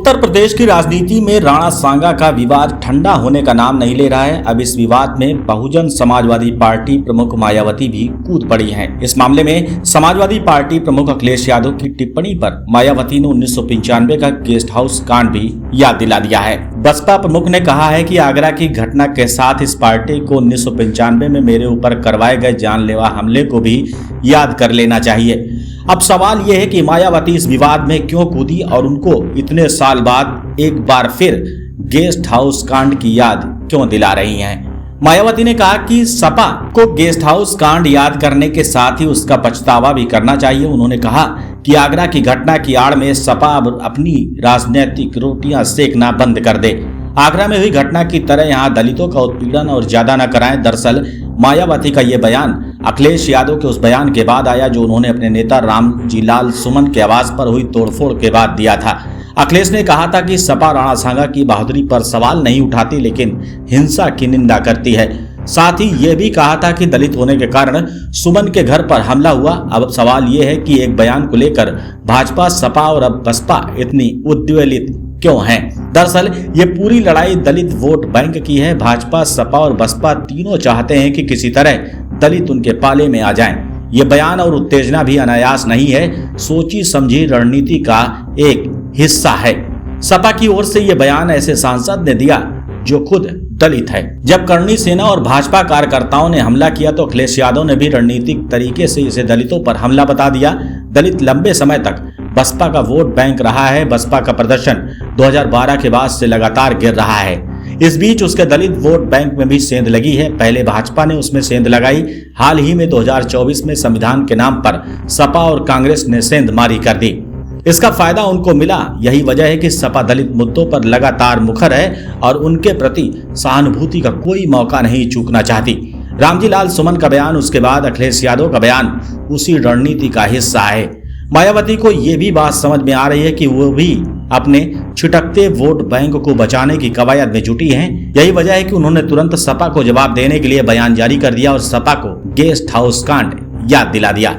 उत्तर प्रदेश की राजनीति में राणा सांगा का विवाद ठंडा होने का नाम नहीं ले रहा है। अब इस विवाद में बहुजन समाजवादी पार्टी प्रमुख मायावती भी कूद पड़ी हैं। इस मामले में समाजवादी पार्टी प्रमुख अखिलेश यादव की टिप्पणी पर मायावती ने 1995 का गेस्ट हाउस कांड भी याद दिला दिया है। बसपा प्रमुख ने कहा है कि आगरा की घटना के साथ इस पार्टी को 1995 में मेरे ऊपर करवाए गए जानलेवा हमले को भी याद कर लेना चाहिए। अब सवाल यह है कि मायावती इस विवाद में क्यों कूदी और उनको इतने साल बाद एक बार फिर गेस्ट हाउस कांड की याद क्यों दिला रही हैं। मायावती ने कहा कि सपा को गेस्ट हाउस कांड याद करने के साथ ही उसका पछतावा भी करना चाहिए। उन्होंने कहा कि आगरा की घटना की आड़ में सपा अब अपनी राजनीतिक रोटियां सेकना बंद कर दे। आगरा में हुई घटना की तरह यहां दलितों का उत्पीड़न और ज्यादा न कराएं। दरअसल मायावती का ये बयान अखिलेश यादव के उस बयान के बाद आया जो उन्होंने अपने नेता रामजी लाल सुमन के आवास पर हुई तोड़फोड़ के बाद दिया था। अखिलेश ने कहा था कि सपा राणा सांगा की बहादुरी पर सवाल नहीं उठाती लेकिन हिंसा की निंदा करती है। साथ ही यह भी कहा था कि दलित होने के कारण सुमन के घर पर हमला हुआ। अब सवाल यह है कि एक बयान को लेकर भाजपा, सपा और अब बसपा इतनी उद्वेलित क्यों हैं। दरअसल ये पूरी लड़ाई दलित वोट बैंक की है। भाजपा, सपा और बसपा तीनों चाहते हैं कि किसी तरह दलित उनके पाले में आ जाएं। ये बयान और उत्तेजना भी अनायास नहीं है, सोची समझी रणनीति का एक हिस्सा है। सपा की ओर से ये बयान ऐसे सांसद ने दिया जो खुद दलित है। जब करणी सेना और भाजपा कार्यकर्ताओं ने हमला किया तो अखिलेश यादव ने भी रणनीतिक तरीके से इसे दलितों पर हमला बता दिया। दलित लंबे समय तक बसपा का वोट बैंक रहा है। बसपा का प्रदर्शन 2012 के बाद से लगातार गिर रहा है। इस बीच उसके दलित वोट बैंक में भी सेंध लगी है। पहले भाजपा ने उसमें सेंध लगाई, हाल ही में 2024 में संविधान के नाम पर सपा और कांग्रेस ने सेंध मारी कर दी। इसका फायदा उनको मिला। यही वजह है कि सपा दलित मुद्दों पर लगातार मुखर है और उनके प्रति सहानुभूति का कोई मौका नहीं चूकना चाहती। रामजी लाल सुमन का बयान, उसके बाद अखिलेश यादव का बयान उसी रणनीति का हिस्सा है। मायावती को यह भी बात समझ में आ रही है कि वो भी अपने छिटकते वोट बैंक को बचाने की कवायद में जुटी हैं। यही वजह है कि उन्होंने तुरंत सपा को जवाब देने के लिए बयान जारी कर दिया और सपा को गेस्ट हाउस कांड याद दिला दिया।